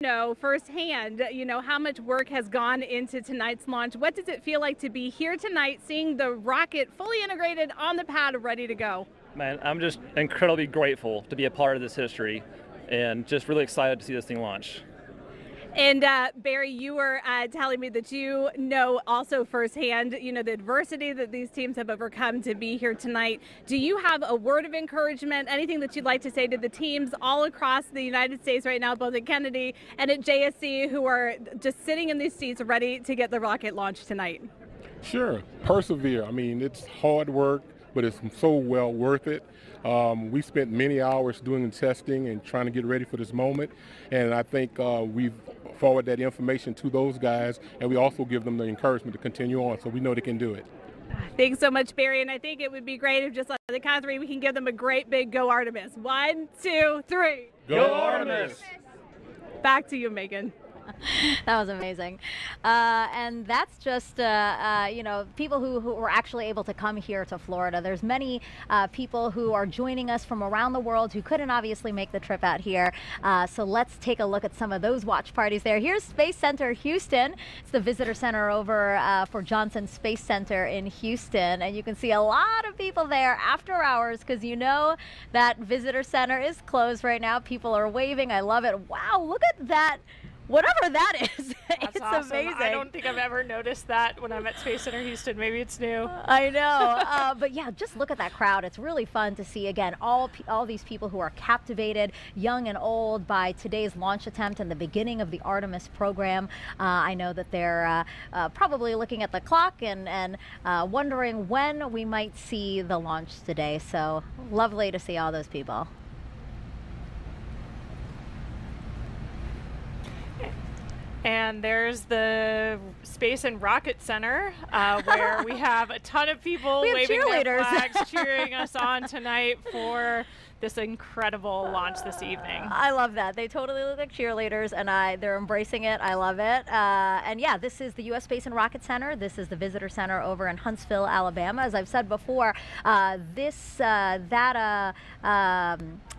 know firsthand, how much work has gone into tonight's launch. What does it feel like to be here tonight, seeing the rocket fully integrated on the pad, ready to go? Man, I'm just incredibly grateful to be a part of this history and just really excited to see this thing launch. And Barry, you were telling me that you know also firsthand, the adversity that these teams have overcome to be here tonight. Do you have a word of encouragement, anything that you'd like to say to the teams all across the United States right now, both at Kennedy and at JSC, who are just sitting in these seats ready to get the rocket launched tonight? Sure, persevere. I mean, it's hard work, but it's so well worth it. We spent many hours doing the testing and trying to get ready for this moment, and I think we've forwarded that information to those guys, and we also give them the encouragement to continue on, so we know they can do it. Thanks so much, Barry. And I think it would be great if, just like the count of three, we can give them a great big go Artemis. 1, 2, 3. Go Artemis! Back to you, Megan. That was amazing. And that's just, people who were actually able to come here to Florida. There's many people who are joining us from around the world who couldn't obviously make the trip out here. So let's take a look at some of those watch parties there. Here's Space Center Houston. It's the visitor center over for Johnson Space Center in Houston. And you can see a lot of people there after hours because you know that visitor center is closed right now. People are waving. I love it. Wow, look at that. Whatever that is, That's it's awesome. amazing. I don't think I've ever noticed that when I'm at Space Center Houston. Maybe it's new. I know, but yeah, just look at that crowd. It's really fun to see, again, all these people who are captivated, young and old, by today's launch attempt and the beginning of the Artemis program. I know that they're probably looking at the clock and wondering when we might see the launch today. So lovely to see all those people. And there's the Space and Rocket Center, where we have a ton of people waving their flags, cheering us on tonight for this incredible launch this evening. I love that. They totally look like cheerleaders, and they're embracing it. I love it. And yeah, this is the U.S. Space and Rocket Center. This is the visitor center over in Huntsville, Alabama. As I've said before,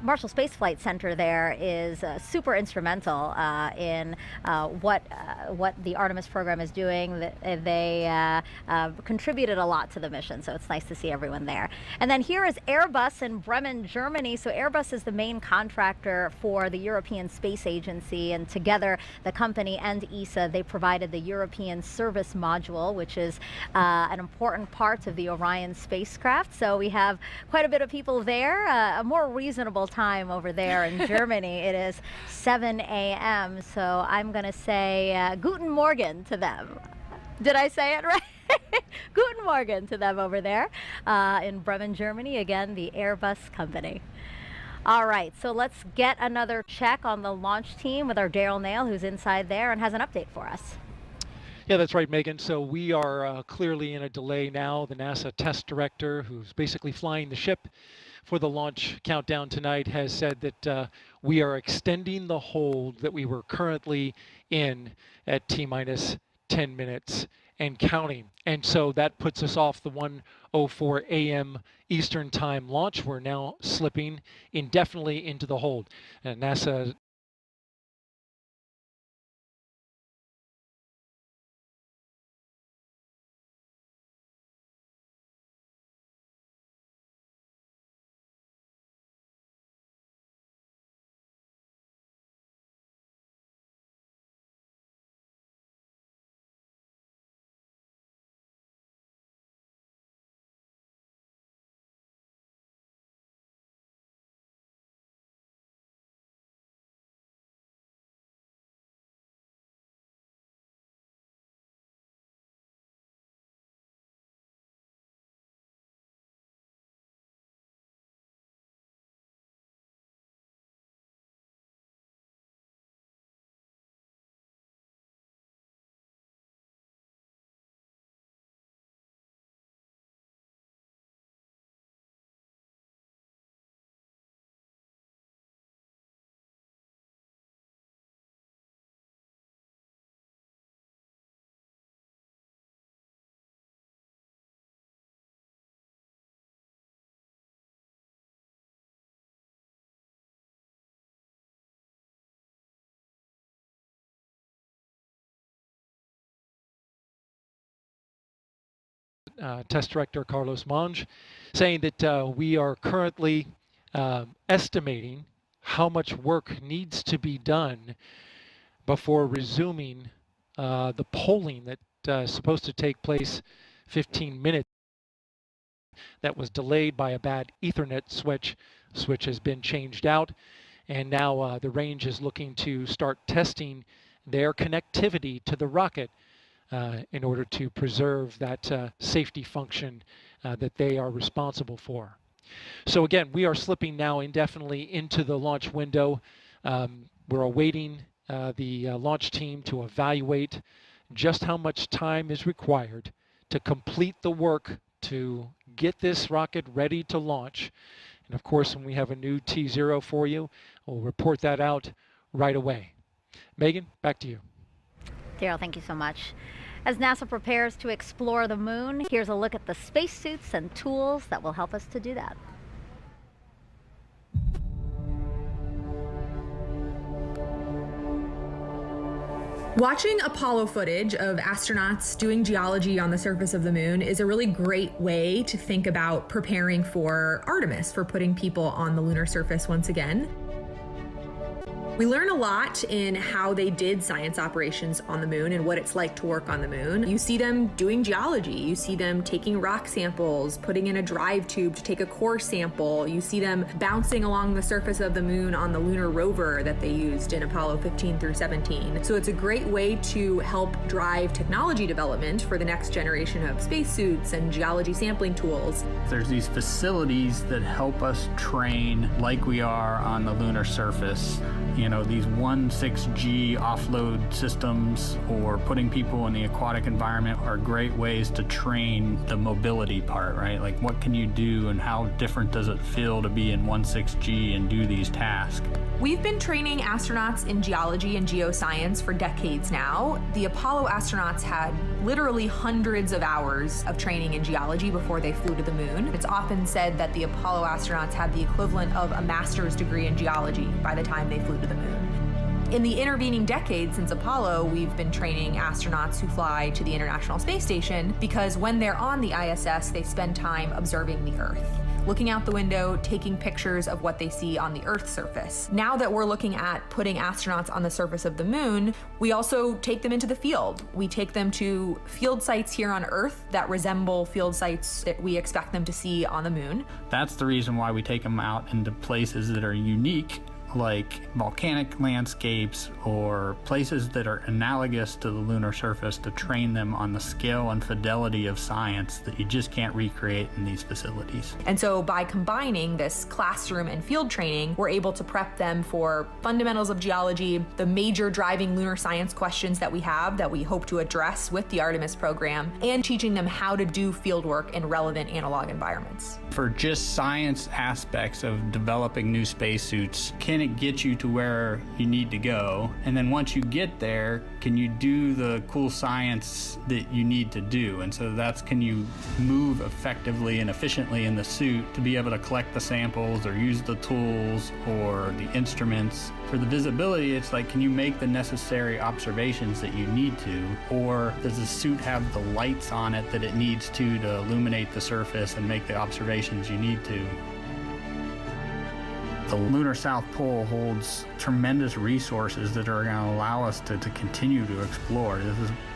Marshall Space Flight Center there is super instrumental in what the Artemis program is doing. They contributed a lot to the mission, so it's nice to see everyone there. And then here is Airbus in Bremen, Germany. So Airbus is the main contractor for the European Space Agency, and together the company and ESA, they provided the European Service Module, which is an important part of the Orion spacecraft. So we have quite a bit of people there. A more reasonable time over there in Germany. It is 7 a.m. So I'm going to say Guten Morgen to them. Did I say it right? Guten Morgen to them over there in Bremen, Germany. Again, the Airbus company. All right, so let's get another check on the launch team with our Daryl Nail, who's inside there and has an update for us. Yeah, that's right, Megan. So we are clearly in a delay now. The NASA test director, who's basically flying the ship for the launch countdown tonight, has said that we are extending the hold that we were currently in at T-minus 10 minutes and counting. And so that puts us off the 1:04 a.m. Eastern Time launch. We're now slipping indefinitely into the hold. And NASA Test Director Carlos Monge, saying that we are currently estimating how much work needs to be done before resuming the polling that is supposed to take place 15 minutes. That was delayed by a bad Ethernet switch. Switch has been changed out, and now the range is looking to start testing their connectivity to the rocket in order to preserve that safety function that they are responsible for. So again, we are slipping now indefinitely into the launch window. We're awaiting the launch team to evaluate just how much time is required to complete the work to get this rocket ready to launch. And of course, when we have a new T0 for you, we'll report that out right away. Megan, back to you. Daryl, thank you so much. As NASA prepares to explore the moon, here's a look at the spacesuits and tools that will help us to do that. Watching Apollo footage of astronauts doing geology on the surface of the moon is a really great way to think about preparing for Artemis, for putting people on the lunar surface once again. We learn a lot in how they did science operations on the moon and what it's like to work on the moon. You see them doing geology. You see them taking rock samples, putting in a drive tube to take a core sample. You see them bouncing along the surface of the moon on the lunar rover that they used in Apollo 15 through 17. So it's a great way to help drive technology development for the next generation of spacesuits and geology sampling tools. There's these facilities that help us train like we are on the lunar surface. You know, these 1.6G offload systems or putting people in the aquatic environment are great ways to train the mobility part, right? Like, what can you do and how different does it feel to be in 1.6G and do these tasks? We've been training astronauts in geology and geoscience for decades now. The Apollo astronauts had literally hundreds of hours of training in geology before they flew to the moon. It's often said that the Apollo astronauts had the equivalent of a master's degree in geology by the time they flew to the moon. In the intervening decades since Apollo, we've been training astronauts who fly to the International Space Station because when they're on the ISS, they spend time observing the Earth, looking out the window, taking pictures of what they see on the Earth's surface. Now that we're looking at putting astronauts on the surface of the moon, we also take them into the field. We take them to field sites here on Earth that resemble field sites that we expect them to see on the moon. That's the reason why we take them out into places that are unique, like volcanic landscapes or places that are analogous to the lunar surface, to train them on the scale and fidelity of science that you just can't recreate in these facilities. And so by combining this classroom and field training, we're able to prep them for fundamentals of geology, the major driving lunar science questions that we have that we hope to address with the Artemis program, and teaching them how to do field work in relevant analog environments. For just science aspects of developing new spacesuits, can it get you to where you need to go? And then once you get there, can you do the cool science that you need to do? And so that's, can you move effectively and efficiently in the suit to be able to collect the samples or use the tools or the instruments? For the visibility, it's like, can you make the necessary observations that you need to? Or does the suit have the lights on it that it needs to illuminate the surface and make the observations you need to? The lunar South Pole holds tremendous resources that are going to allow us to continue to explore.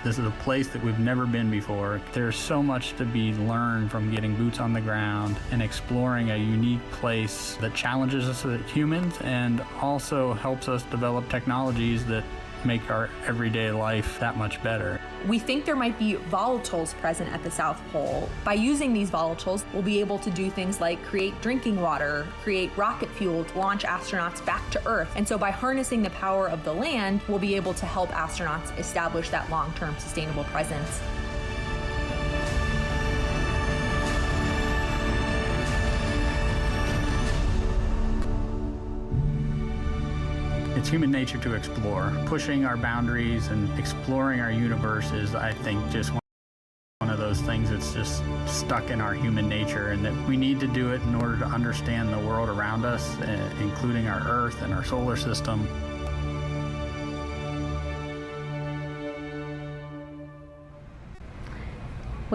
This is a place that we've never been before. There's so much to be learned from getting boots on the ground and exploring a unique place that challenges us as humans and also helps us develop technologies that make our everyday life that much better. We think there might be volatiles present at the South Pole. By using these volatiles, we'll be able to do things like create drinking water, create rocket fuel to launch astronauts back to Earth. And so by harnessing the power of the land, we'll be able to help astronauts establish that long-term sustainable presence. It's human nature to explore. Pushing our boundaries and exploring our universe is, I think, just one of those things that's just stuck in our human nature, and that we need to do it in order to understand the world around us, including our Earth and our solar system.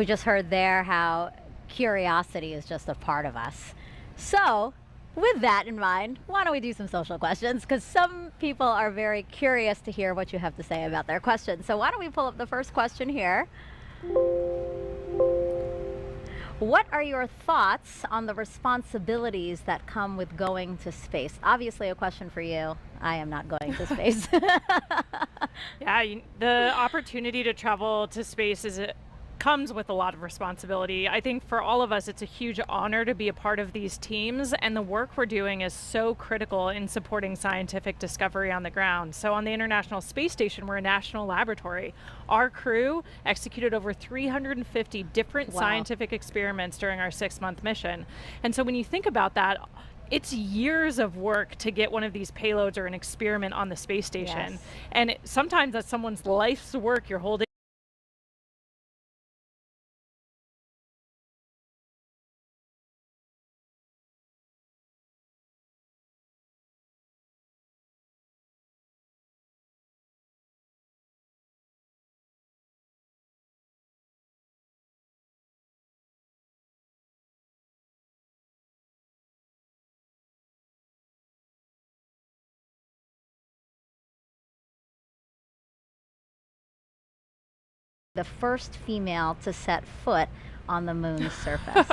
We just heard there how curiosity is just a part of us. So, with that in mind, why don't we do some social questions? Because some people are very curious to hear what you have to say about their questions. So why don't we pull up the first question here? What are your thoughts on the responsibilities that come with going to space? Obviously a question for you. I am not going to space. Yeah, the opportunity to travel to space comes with a lot of responsibility. I think for all of us, it's a huge honor to be a part of these teams, and the work we're doing is so critical in supporting scientific discovery on the ground. So on the International Space Station, we're a national laboratory. Our crew executed over 350 different scientific experiments during our 6-month mission. And so when you think about that, it's years of work to get one of these payloads or an experiment on the space station. Yes. And sometimes that's someone's life's work you're holding. The first female to set foot on the moon's surface.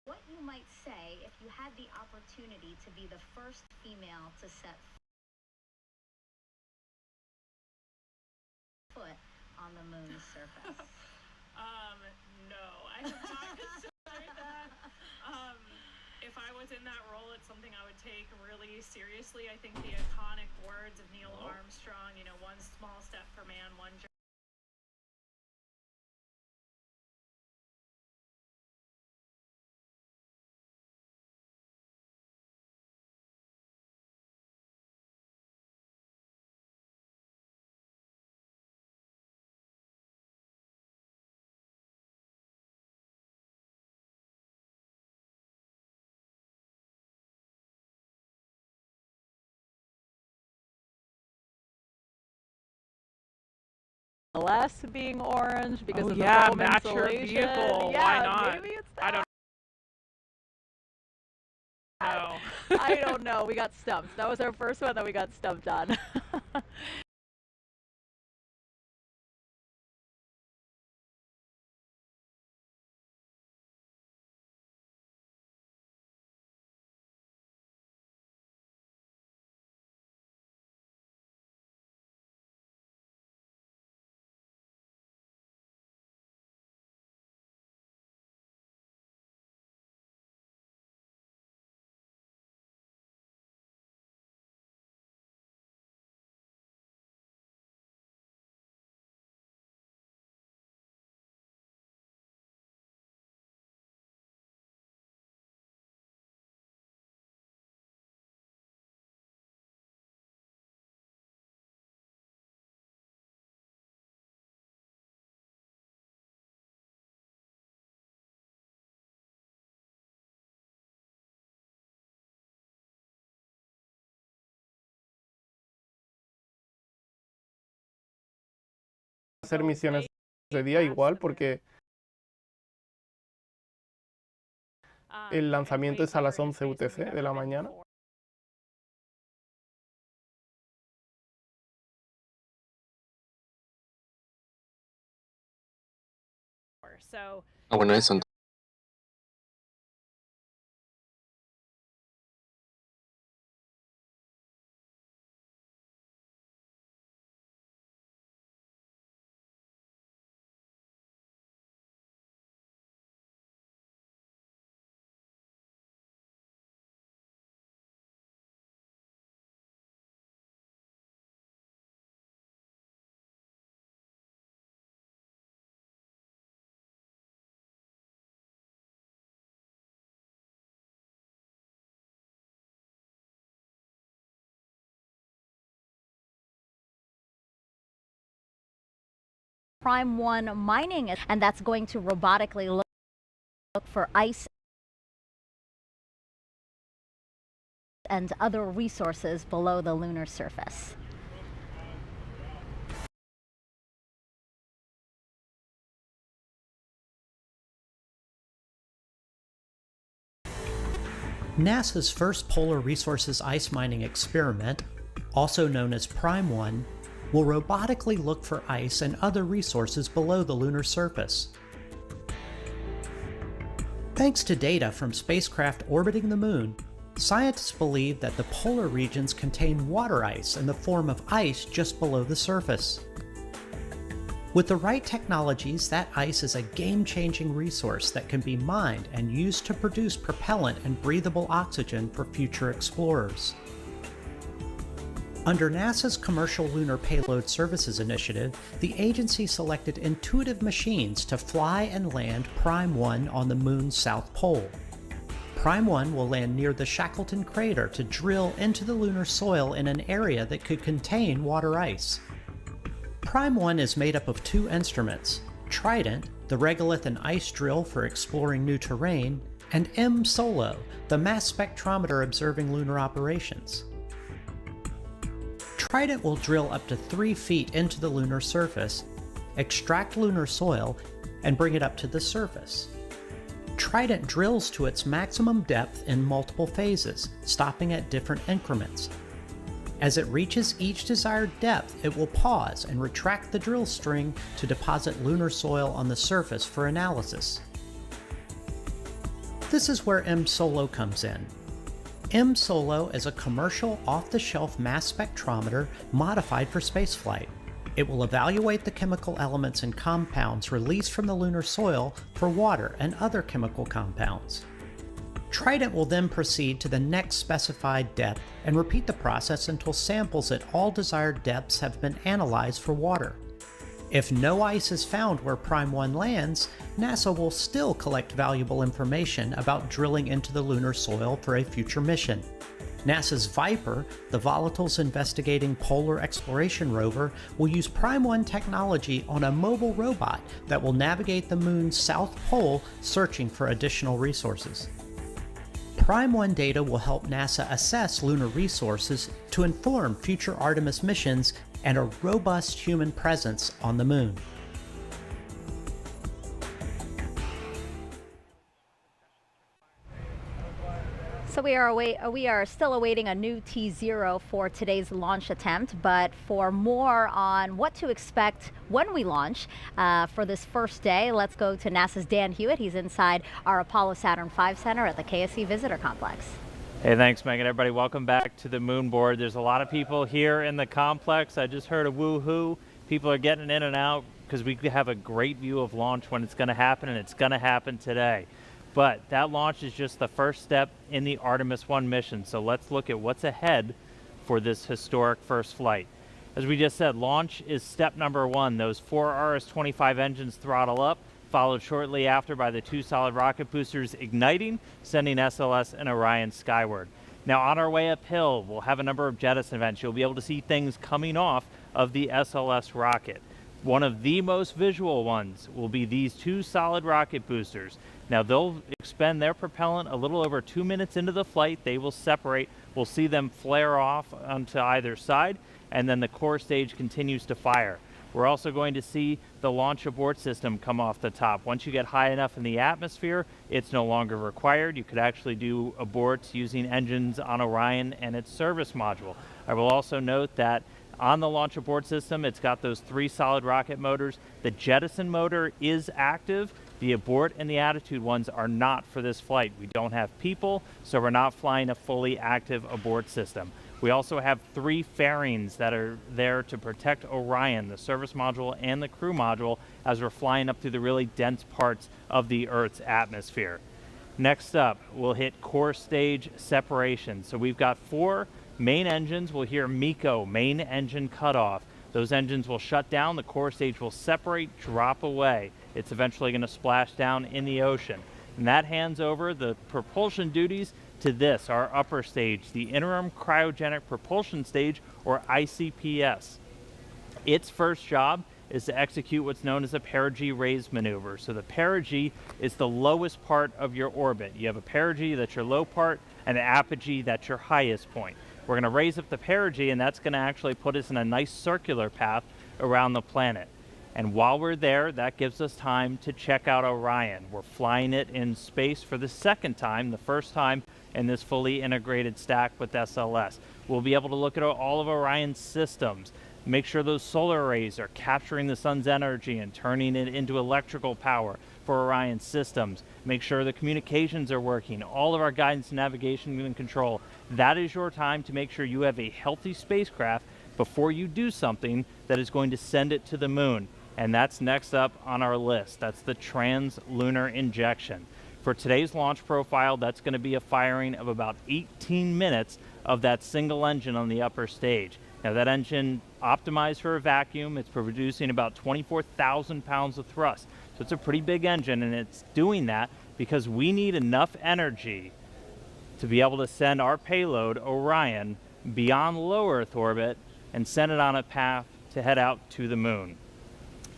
What you might say if you had the opportunity to be the first female to set foot on the moon's surface? No, I have not considered that. If I was in that role, it's something I would take really seriously. I think the iconic words of Neil Armstrong, one small step for man, one less being orange because of the foam match your insulation. vehicle. Yeah, Why not? Maybe it's that. I don't know. I don't know. We got stumped. That was our first one that we got stumped on. Hacer misiones de día igual porque el lanzamiento es a las 11 UTC de la mañana. Bueno, eso Prime 1 mining, and that's going to robotically look for ice and other resources below the lunar surface. NASA's first Polar Resources ice mining experiment, also known as Prime 1, will robotically look for ice and other resources below the lunar surface. Thanks to data from spacecraft orbiting the Moon, scientists believe that the polar regions contain water ice in the form of ice just below the surface. With the right technologies, that ice is a game-changing resource that can be mined and used to produce propellant and breathable oxygen for future explorers. Under NASA's Commercial Lunar Payload Services Initiative, the agency selected intuitive machines to fly and land Prime 1 on the Moon's south pole. Prime 1 will land near the Shackleton crater to drill into the lunar soil in an area that could contain water ice. Prime 1 is made up of two instruments, Trident, the regolith and ice drill for exploring new terrain, and M-SOLO, the mass spectrometer observing lunar operations. Trident will drill up to 3 feet into the lunar surface, extract lunar soil, and bring it up to the surface. Trident drills to its maximum depth in multiple phases, stopping at different increments. As it reaches each desired depth, it will pause and retract the drill string to deposit lunar soil on the surface for analysis. This is where M-SOLO comes in. M-SOLO is a commercial off-the-shelf mass spectrometer modified for spaceflight. It will evaluate the chemical elements and compounds released from the lunar soil for water and other chemical compounds. Trident will then proceed to the next specified depth and repeat the process until samples at all desired depths have been analyzed for water. If no ice is found where Prime 1 lands, NASA will still collect valuable information about drilling into the lunar soil for a future mission. NASA's Viper, the Volatiles Investigating Polar Exploration rover, will use Prime 1 technology on a mobile robot that will navigate the Moon's south pole searching for additional resources. Prime 1 data will help NASA assess lunar resources to inform future Artemis missions and a robust human presence on the Moon. So we are still awaiting a new T0 for today's launch attempt, but for more on what to expect when we launch for this first day, let's go to NASA's Dan Hewitt. He's inside our Apollo Saturn V Center at the KSC Visitor Complex. Hey, thanks, Megan. Everybody, welcome back to the moon board. There's a lot of people here in the complex. I just heard a woo-hoo. People are getting in and out because we have a great view of launch when it's going to happen, and it's going to happen today. But that launch is just the first step in the Artemis 1 mission. So let's look at what's ahead for this historic first flight. As we just said, launch is step number 1. Those 4 RS-25 engines throttle up, followed shortly after by the 2 solid rocket boosters igniting, sending SLS and Orion skyward. Now on our way uphill, we'll have a number of jettison events. You'll be able to see things coming off of the SLS rocket. One of the most visual ones will be these 2 solid rocket boosters. Now they'll expend their propellant a little over 2 minutes into the flight. They will separate. We'll see them flare off onto either side, and then the core stage continues to fire. We're also going to see the launch abort system come off the top. Once you get high enough in the atmosphere, it's no longer required. You could actually do aborts using engines on Orion and its service module. I will also note that on the launch abort system, it's got those 3 solid rocket motors. The jettison motor is active. The abort and the attitude ones are not for this flight. We don't have people, so we're not flying a fully active abort system. We also have 3 fairings that are there to protect Orion, the service module and the crew module, as we're flying up through the really dense parts of the Earth's atmosphere. Next up, we'll hit core stage separation. So we've got 4 main engines. We'll hear MECO, main engine cutoff. Those engines will shut down, the core stage will separate, drop away. It's eventually going to splash down in the ocean. And that hands over the propulsion duties to this, our upper stage, the Interim Cryogenic Propulsion Stage, or ICPS. Its first job is to execute what's known as a perigee raise maneuver. So the perigee is the lowest part of your orbit. You have a perigee, that's your low part, and an apogee, that's your highest point. We're going to raise up the perigee, and that's going to actually put us in a nice circular path around the planet. And while we're there, that gives us time to check out Orion. We're flying it in space for the second time, the first time in this fully integrated stack with SLS. We'll be able to look at all of Orion's systems, make sure those solar arrays are capturing the sun's energy and turning it into electrical power for Orion's systems, make sure the communications are working, all of our guidance, navigation, and control. That is your time to make sure you have a healthy spacecraft before you do something that is going to send it to the moon. And that's next up on our list. That's the trans-lunar injection. For today's launch profile, that's going to be a firing of about 18 minutes of that single engine on the upper stage. Now that engine optimized for a vacuum, it's producing about 24,000 pounds of thrust. So it's a pretty big engine, and it's doing that because we need enough energy to be able to send our payload, Orion, beyond low Earth orbit and send it on a path to head out to the moon.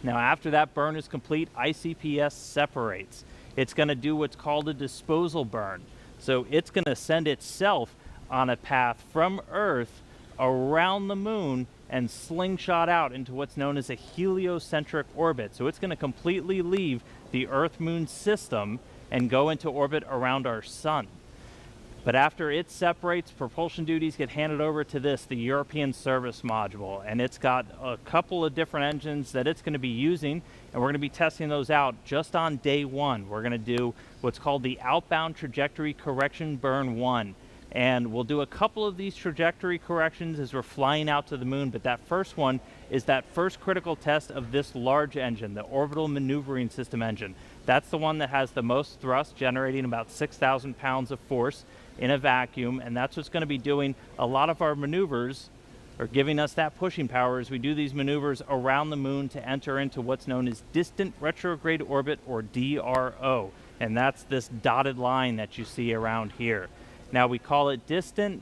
Now after that burn is complete, ICPS separates. It's going to do what's called a disposal burn. So it's going to send itself on a path from Earth around the moon and slingshot out into what's known as a heliocentric orbit. So it's going to completely leave the Earth-Moon system and go into orbit around our sun. But after it separates, propulsion duties get handed over to the European Service Module, and it's got a couple of different engines that it's going to be using, and we're going to be testing those out just on day one. We're going to do what's called the Outbound Trajectory Correction Burn 1, and we'll do a couple of these trajectory corrections as we're flying out to the moon, but that first one is that first critical test of this large engine, the Orbital Maneuvering System engine. That's the one that has the most thrust, generating about 6,000 pounds of force in a vacuum, and that's what's going to be doing a lot of our maneuvers, or giving us that pushing power as we do these maneuvers around the moon to enter into what's known as distant retrograde orbit, or DRO, and that's this dotted line that you see around here. Now we call it distant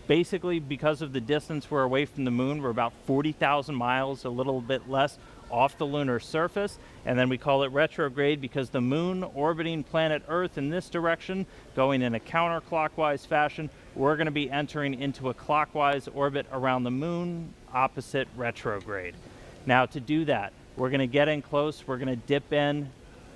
basically because of the distance we're away from the moon. We're about 40,000 miles, a little bit less, off the lunar surface, and then we call it retrograde because the moon orbiting planet Earth in this direction, going in a counterclockwise fashion, we're going to be entering into a clockwise orbit around the moon, opposite retrograde. Now to do that, we're going to get in close, we're going to dip in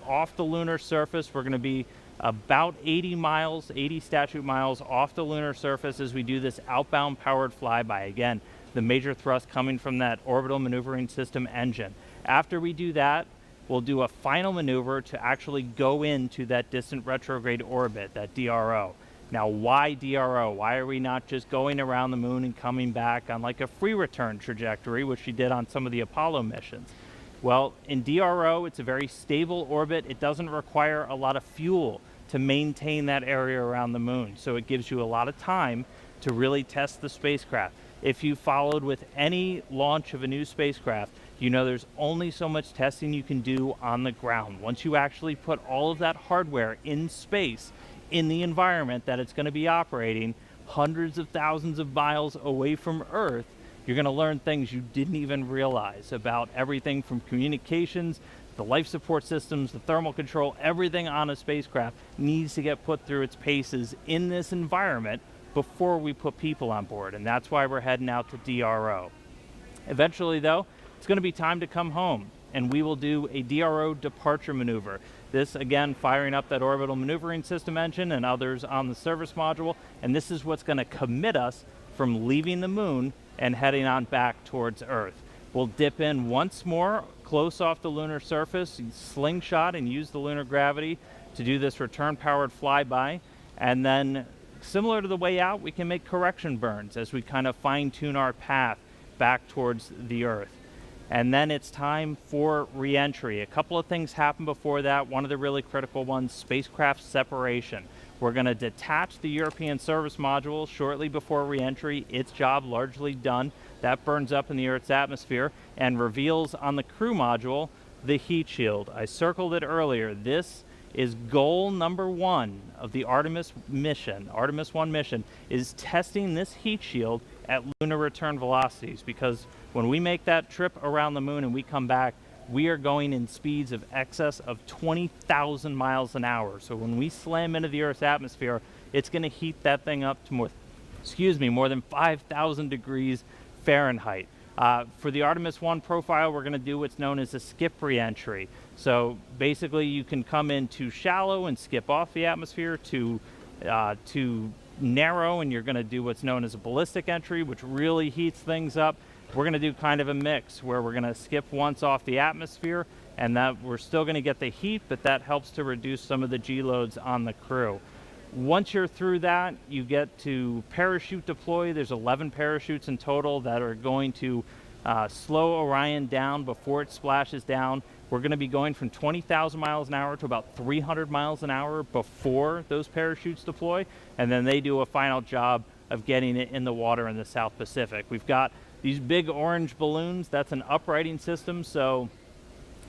off the lunar surface, we're going to be about 80 miles, 80 statute miles off the lunar surface as we do this outbound powered flyby. Again, the major thrust coming from that Orbital Maneuvering System engine. After we do that, we'll do a final maneuver to actually go into that distant retrograde orbit, that DRO. Now, why DRO? Why are we not just going around the moon and coming back on like a free return trajectory, which we did on some of the Apollo missions? Well, in DRO, it's a very stable orbit. It doesn't require a lot of fuel to maintain that area around the moon. So it gives you a lot of time to really test the spacecraft. If you followed with any launch of a new spacecraft, you know there's only so much testing you can do on the ground. Once you actually put all of that hardware in space, in the environment that it's going to be operating, hundreds of thousands of miles away from Earth, you're going to learn things you didn't even realize about everything from communications, the life support systems, the thermal control. Everything on a spacecraft needs to get put through its paces in this environment before we put people on board, and that's why we're heading out to DRO. Eventually, though, it's going to be time to come home, and we will do a DRO departure maneuver. This, again, firing up that Orbital Maneuvering System engine and others on the service module, and this is what's going to commit us from leaving the moon and heading on back towards Earth. We'll dip in once more, close off the lunar surface, slingshot and use the lunar gravity to do this return-powered flyby, and then similar to the way out, we can make correction burns as we kind of fine-tune our path back towards the Earth. And then it's time for re-entry. A couple of things happen before that. One of the really critical ones, spacecraft separation. We're going to detach the European Service Module shortly before re-entry. Its job largely done. That burns up in the Earth's atmosphere and reveals on the crew module the heat shield. I circled it earlier. This is goal number 1 of the Artemis mission. Artemis 1 mission is testing this heat shield at lunar return velocities, because when we make that trip around the moon and we come back, we are going in speeds of excess of 20,000 miles an hour. So when we slam into the Earth's atmosphere, it's going to heat that thing up to more than 5,000 degrees Fahrenheit. For the Artemis 1 profile, we're going to do what's known as a skip re-entry. So basically, you can come in too shallow and skip off the atmosphere, too narrow, and you're going to do what's known as a ballistic entry, which really heats things up. We're going to do kind of a mix where we're going to skip once off the atmosphere, and that we're still going to get the heat, but that helps to reduce some of the G loads on the crew. Once you're through that, you get to parachute deploy. There's 11 parachutes in total that are going to slow Orion down before it splashes down. We're going to be going from 20,000 miles an hour to about 300 miles an hour before those parachutes deploy, and then they do a final job of getting it in the water in the South Pacific. We've got these big orange balloons. That's an uprighting system, so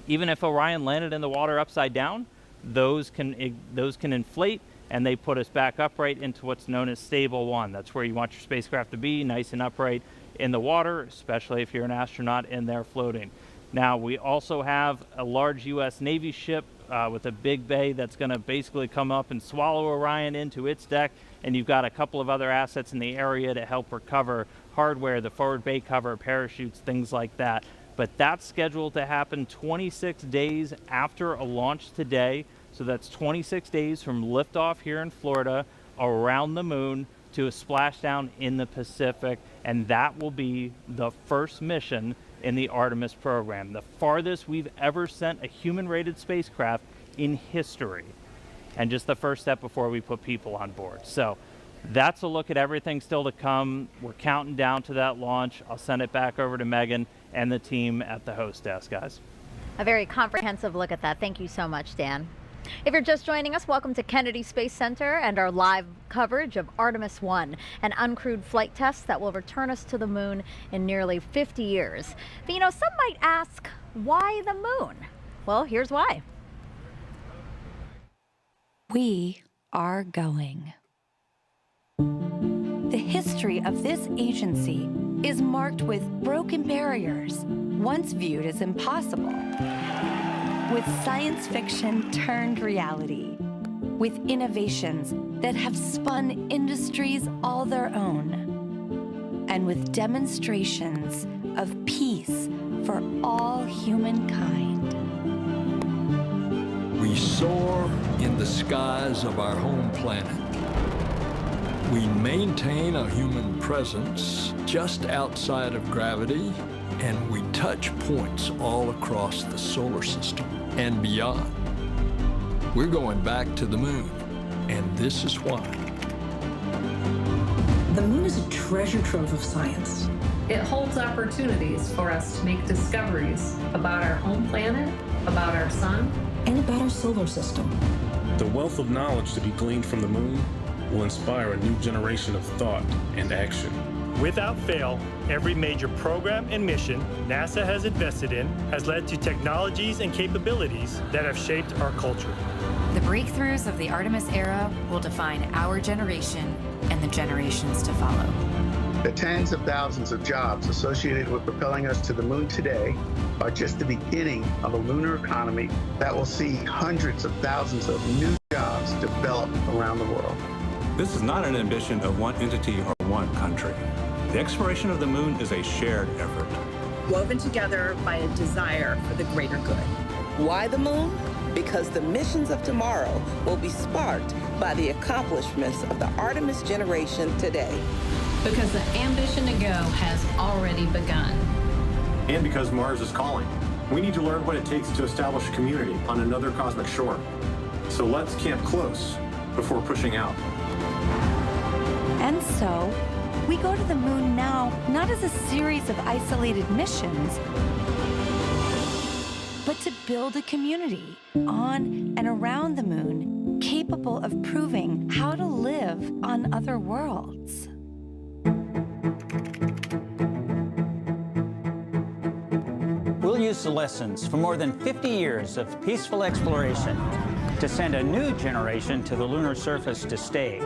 even if Orion landed in the water upside down, those can inflate, and they put us back upright into what's known as stable 1. That's where you want your spacecraft to be, nice and upright in the water, especially if you're an astronaut in there floating. Now, we also have a large U.S. Navy ship with a big bay that's going to basically come up and swallow Orion into its deck, and you've got a couple of other assets in the area to help recover hardware, the forward bay cover, parachutes, things like that. But that's scheduled to happen 26 days after a launch today. So that's 26 days from liftoff here in Florida around the moon to a splashdown in the Pacific, and that will be the first mission in the Artemis program, the farthest we've ever sent a human-rated spacecraft in history, and just the first step before we put people on board. So that's a look at everything still to come. We're counting down to that launch. I'll send it back over to Megan and the team at the host desk, guys. A very comprehensive look at that. Thank you so much, Dan. If you're just joining us, welcome to Kennedy Space Center and our live coverage of Artemis 1, an uncrewed flight test that will return us to the moon in nearly 50 years. But you know, some might ask, why the moon? Well, here's why. We are going. The history of this agency is marked with broken barriers, once viewed as impossible, with science fiction turned reality, with innovations that have spun industries all their own, and with demonstrations of peace for all humankind. We soar in the skies of our home planet. We maintain a human presence just outside of gravity, and we touch points all across the solar system and beyond. We're going back to the moon, and this is why. The moon is a treasure trove of science. It holds opportunities for us to make discoveries about our home planet, about our sun, and about our solar system. The wealth of knowledge to be gleaned from the moon will inspire a new generation of thought and action. Without fail, every major program and mission NASA has invested in has led to technologies and capabilities that have shaped our culture. The breakthroughs of the Artemis era will define our generation and the generations to follow. The tens of thousands of jobs associated with propelling us to the moon today are just the beginning of a lunar economy that will see hundreds of thousands of new jobs develop around the world. This is not an ambition of one entity or one country. The exploration of the moon is a shared effort, woven together by a desire for the greater good. Why the moon? Because the missions of tomorrow will be sparked by the accomplishments of the Artemis generation today. Because the ambition to go has already begun. and because Mars is calling. We need to learn what it takes to establish a community on another cosmic shore. So let's camp close before pushing out. And so, we go to the moon now, not as a series of isolated missions, but to build a community on and around the moon capable of proving how to live on other worlds. We'll use the lessons from more than 50 years of peaceful exploration to send a new generation to the lunar surface to stay.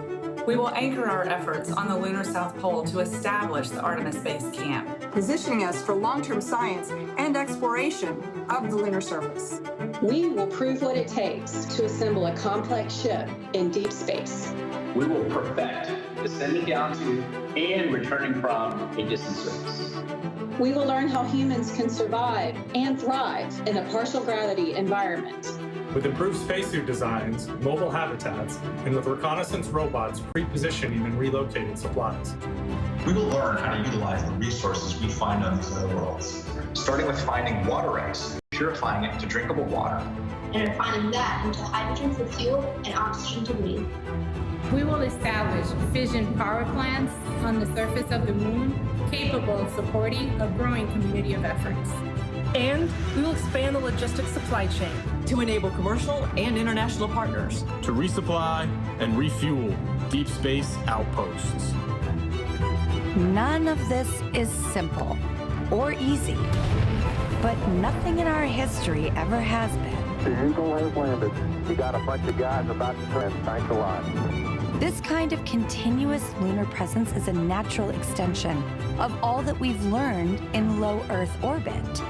We will anchor our efforts on the lunar South Pole to establish the Artemis Base Camp, positioning us for long-term science and exploration of the lunar surface. We will prove what it takes to assemble a complex ship in deep space. We will perfect descending down to and returning from a distant surface. We will learn how humans can survive and thrive in a partial gravity environment. With improved spacesuit designs, mobile habitats, and with reconnaissance robots pre-positioning and relocating supplies. We will learn how to utilize the resources we find on these other worlds, starting with finding water ice, purifying it to drinkable water, and refining that into hydrogen for fuel and oxygen to breathe. We will establish fission power plants on the surface of the moon, capable of supporting a growing community of efforts. And we will expand the logistics supply chain to enable commercial and international partners to resupply and refuel deep space outposts. None of this is simple or easy, but nothing in our history ever has been. The Eagle has landed. You got a bunch of guys about to turn. Thanks a lot. This kind of continuous lunar presence is a natural extension of all that we've learned in low Earth orbit.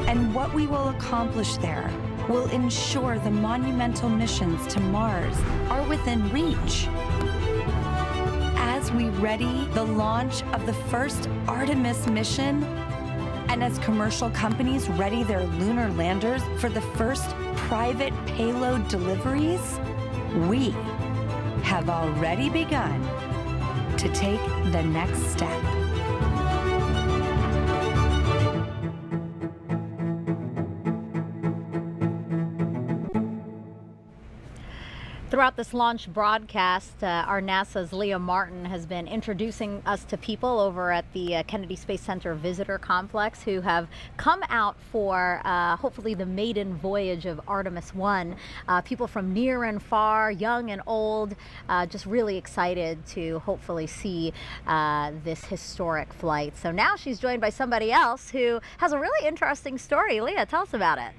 And what we will accomplish there will ensure the monumental missions to Mars are within reach. As we ready the launch of the first Artemis mission, and as commercial companies ready their lunar landers for the first private payload deliveries, we have already begun to take the next step. Throughout this launch broadcast, our NASA's Leah Martin has been introducing us to people over at the Kennedy Space Center Visitor Complex who have come out for hopefully the maiden voyage of Artemis 1. People from near and far, young and old, just really excited to hopefully see this historic flight. So now she's joined by somebody else who has a really interesting story. Leah, tell us about it.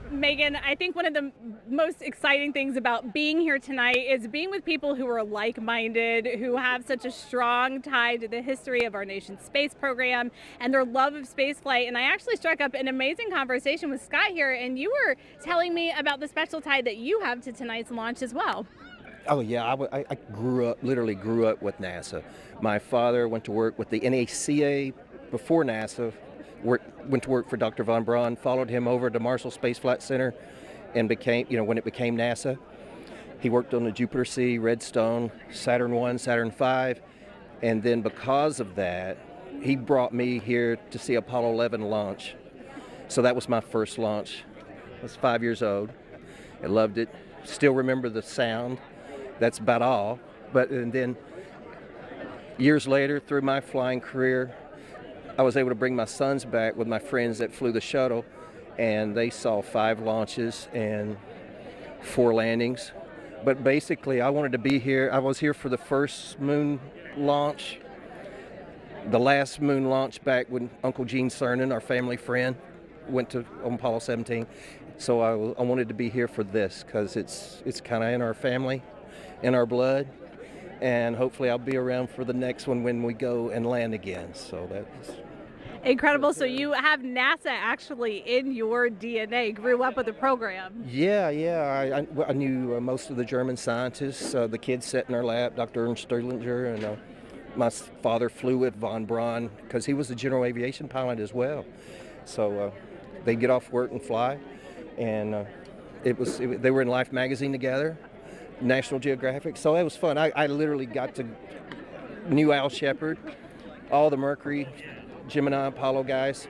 Megan, I think one of the most exciting things about being here tonight is being with people who are like-minded, who have such a strong tie to the history of our nation's space program and their love of spaceflight. And I actually struck up an amazing conversation with Scott here, and you were telling me about the special tie that you have to tonight's launch as well. Oh yeah, I literally grew up with NASA. My father went to work with the NACA before NASA. Went to work for Dr. von Braun, followed him over to Marshall Space Flight Center, and became, when it became NASA, he worked on the Jupiter C, Redstone, Saturn 1, Saturn 5, and then because of that, he brought me here to see Apollo 11 launch. So that was my first launch. I was 5 years old. I loved it. Still remember the sound. That's about all. And then years later, through my flying career, I was able to bring my sons back with my friends that flew the shuttle, and they saw 5 launches and 4 landings. But basically, I wanted to be here. I was here for the first moon launch, the last moon launch back when Uncle Gene Cernan, our family friend, went to Apollo 17. So I wanted to be here for this because it's kind of in our family, in our blood. And hopefully I'll be around for the next one when we go and land again. So that's incredible. So you have NASA actually in your DNA, grew up with the program. Yeah. I knew most of the German scientists. The kids sat in our lap, Dr. Ernst Sterlinger, and my father flew with von Braun because he was a general aviation pilot as well. So they'd get off work and fly. And they were in Life magazine together, National Geographic. So it was fun. I literally knew Al Shepard, all the Mercury, Gemini, Apollo guys,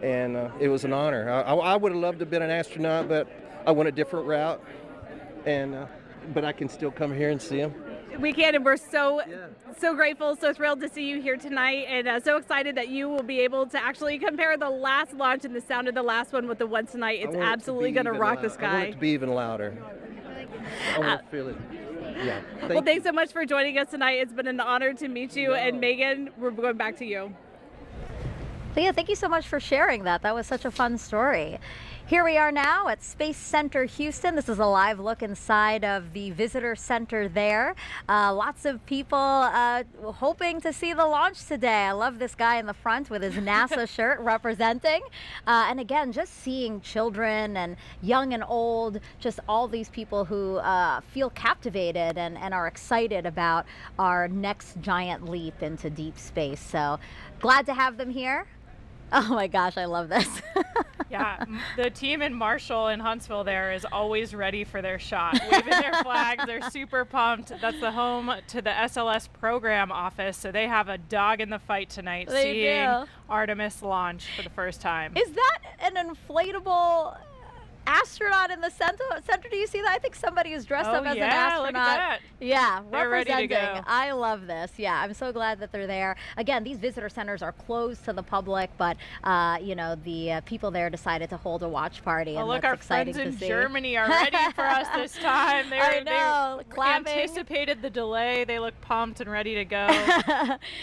and it was an honor. I would have loved to have been an astronaut, but I went a different route, but I can still come here and see them. We can, and we're so grateful, so thrilled to see you here tonight, and so excited that you will be able to actually compare the last launch and the sound of the last one with the one tonight. It's absolutely going to rock the sky. I want it to be even louder. I want to feel it. Yeah. Thanks so much for joining us tonight. It's been an honor to meet you, and Megan, we're going back to you. Leah, thank you so much for sharing that. That was such a fun story. Here we are now at Space Center Houston. This is a live look inside of the visitor center there. Lots of people hoping to see the launch today. I love this guy in the front with his NASA shirt representing. And again, just seeing children and young and old, just all these people who feel captivated and are excited about our next giant leap into deep space. So glad to have them here. Oh my gosh, I love this. Yeah, the team in Marshall and Huntsville there is always ready for their shot, waving their flags. They're super pumped. That's the home to the SLS program office, so they have a dog in the fight tonight, seeing Artemis launch for the first time. Is that an inflatable astronaut in the center? Do you see that? I think somebody is dressed up as an astronaut. Look at that. Yeah, they're representing. Ready to go. I love this. Yeah, I'm so glad that they're there. Again, these visitor centers are closed to the public, but you know, the people there decided to hold a watch party. Oh, and look, that's our exciting friends to in see. Germany are ready for us this time. I know, they clapping. anticipated the delay. They look pumped and ready to go.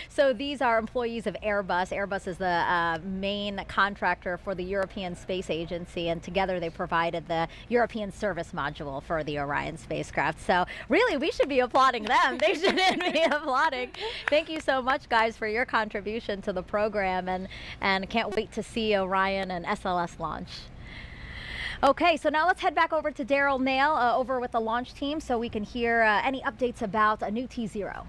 So these are employees of Airbus. Airbus is the main contractor for the European Space Agency, and together they provided the European service module for the Orion spacecraft. So really, we should be applauding them. They shouldn't be applauding. Thank you so much, guys, for your contribution to the program, and can't wait to see Orion and SLS launch. Okay, so now let's head back over to Daryl Nail over with the launch team so we can hear any updates about a new T0.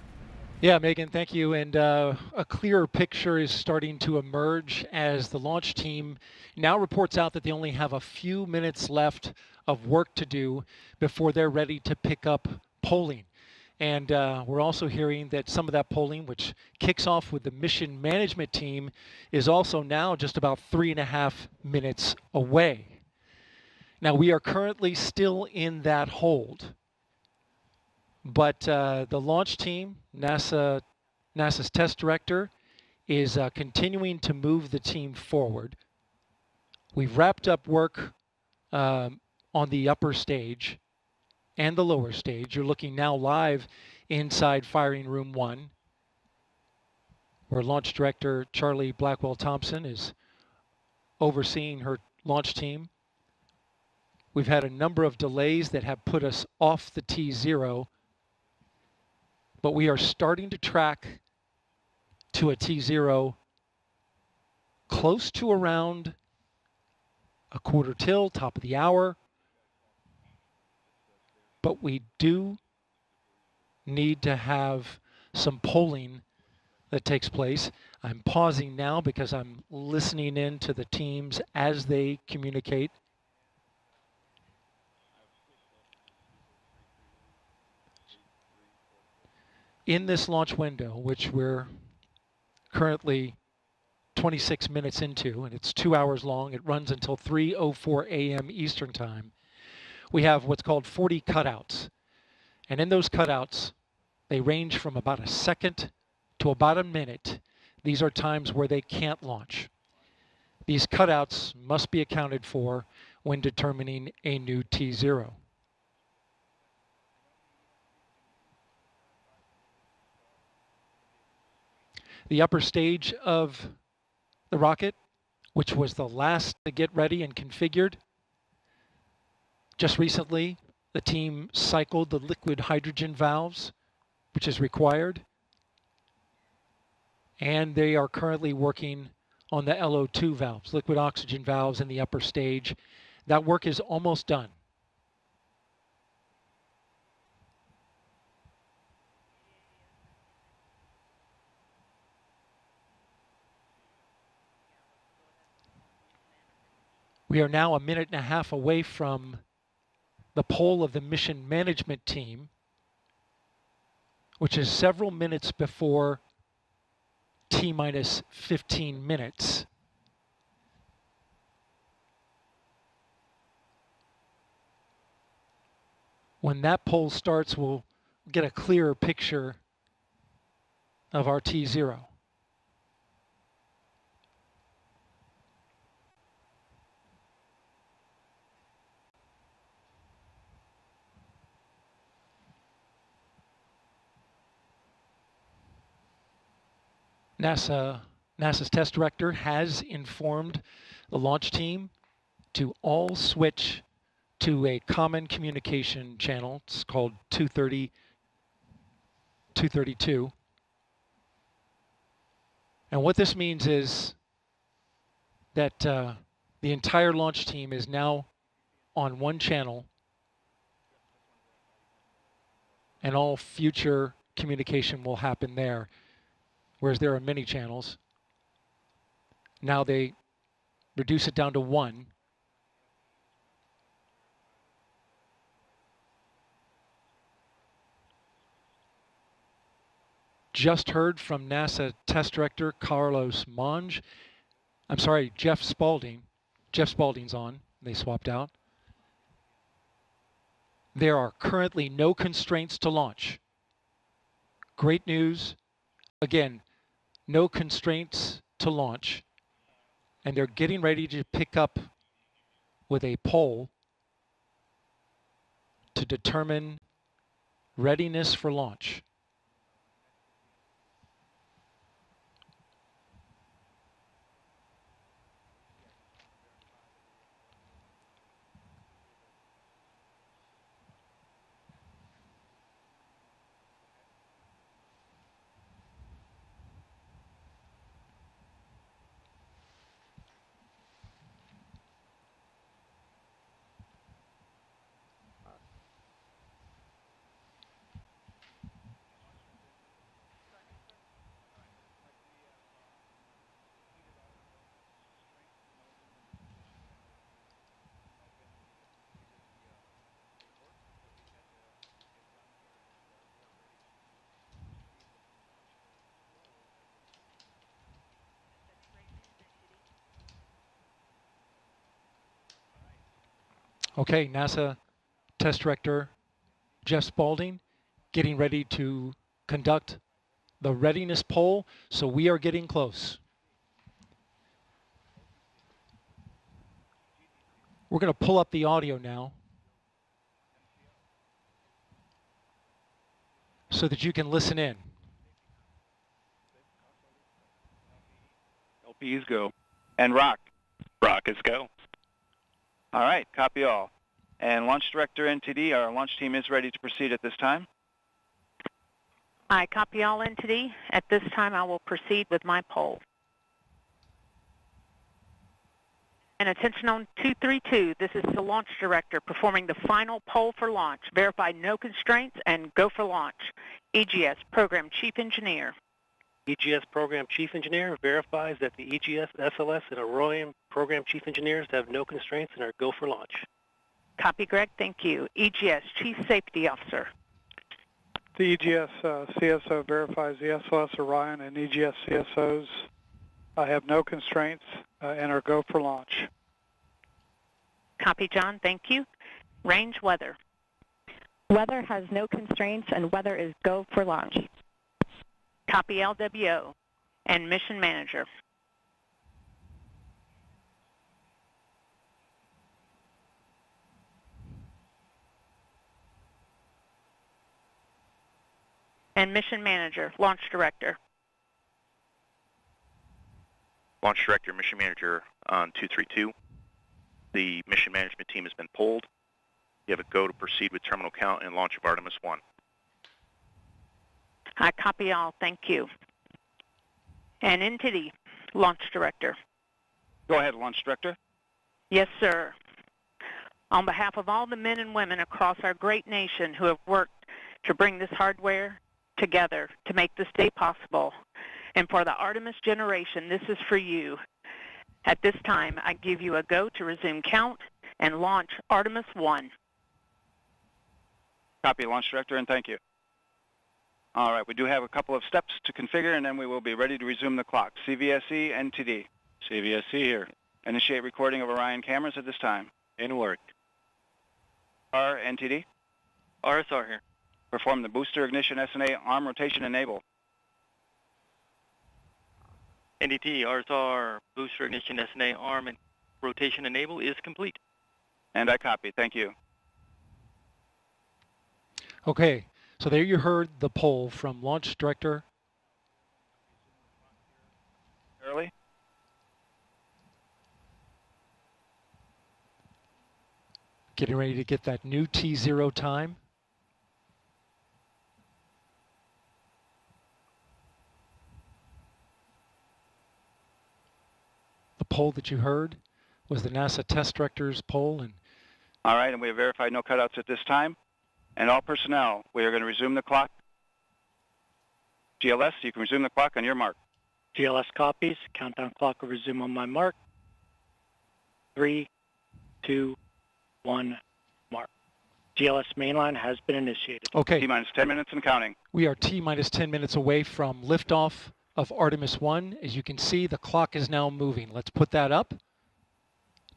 Yeah, Megan, thank you. And a clearer picture is starting to emerge as the launch team now reports out that they only have a few minutes left of work to do before they're ready to pick up polling. And we're also hearing that some of that polling, which kicks off with the mission management team, is also now just about 3.5 minutes away. Now, we are currently still in that hold. But the launch team, NASA's test director, is continuing to move the team forward. We've wrapped up work on the upper stage and the lower stage. You're looking now live inside Firing Room 1, where Launch Director Charlie Blackwell Thompson is overseeing her launch team. We've had a number of delays that have put us off the T0, but we are starting to track to a T0 close to around a quarter till, top of the hour. But we do need to have some polling that takes place. I'm pausing now because I'm listening in to the teams as they communicate. In this launch window, which we're currently 26 minutes into, and it's 2 hours long, it runs until 3:04 a.m. Eastern Time, we have what's called 40 cutouts. And in those cutouts, they range from about a second to about a minute. These are times where they can't launch. These cutouts must be accounted for when determining a new T0. The upper stage of the rocket, which was the last to get ready and configured, just recently the team cycled the liquid hydrogen valves, which is required, and they are currently working on the LO2 valves, liquid oxygen valves in the upper stage. That work is almost done. We are now a minute and a half away from the poll of the mission management team, which is several minutes before T-minus 15 minutes. When that poll starts, we'll get a clearer picture of our T0. NASA's test director has informed the launch team to all switch to a common communication channel. It's called 232. And what this means is that the entire launch team is now on one channel, and all future communication will happen there, whereas there are many channels. Now they reduce it down to one. Just heard from NASA Test Director Carlos Monge. I'm sorry, Jeff Spaulding. Jeff Spaulding's on. They swapped out. There are currently no constraints to launch. Great news. Again, no constraints to launch. And they're getting ready to pick up with a poll to determine readiness for launch. Okay, NASA Test Director Jeff Spaulding getting ready to conduct the readiness poll, so we are getting close. We're going to pull up the audio now so that you can listen in. LPs go. And rock. Rockets go. All right, copy all. And Launch Director NTD, our launch team is ready to proceed at this time. I copy all NTD. At this time, I will proceed with my poll. And attention on 232, this is the Launch Director performing the final poll for launch. Verify no constraints and go for launch. EGS Program Chief Engineer. EGS Program Chief Engineer verifies that the EGS, SLS, and Orion Program Chief Engineers have no constraints and are go for launch. Copy, Greg. Thank you. EGS Chief Safety Officer. The EGS CSO verifies the SLS, Orion, and EGS CSOs have no constraints and are go for launch. Copy, John. Thank you. Range Weather. Weather has no constraints and weather is go for launch. Copy, LWO. And Mission Manager. And Mission Manager, Launch Director. Launch Director, Mission Manager on 232. The mission management team has been polled. You have a go to proceed with terminal count and launch of Artemis 1. I copy all. Thank you. And NTD, Launch Director. Go ahead, Launch Director. Yes, sir. On behalf of all the men and women across our great nation who have worked to bring this hardware together to make this day possible, and for the Artemis generation, this is for you. At this time, I give you a go to resume count and launch Artemis 1. Copy, Launch Director, and thank you. All right, we do have a couple of steps to configure, and then we will be ready to resume the clock. CVSE, NTD. CVSE here. Initiate recording of Orion cameras at this time. In work. R, NTD. RSR here. Perform the booster ignition SNA arm rotation enable. NDT, RSR, booster ignition SNA arm and rotation enable is complete. And I copy. Thank you. Okay, so there you heard the poll from Launch Director. Early. Getting ready to get that new T0 time. The poll that you heard was the NASA test director's poll. And all right, and we have verified no cutouts at this time. And all personnel, we are going to resume the clock. GLS, you can resume the clock on your mark. GLS copies. Countdown clock will resume on my mark. 3, 2, 1, mark. GLS mainline has been initiated. Okay. T-minus 10 minutes and counting. We are T-minus 10 minutes away from liftoff of Artemis 1. As you can see, the clock is now moving. Let's put that up.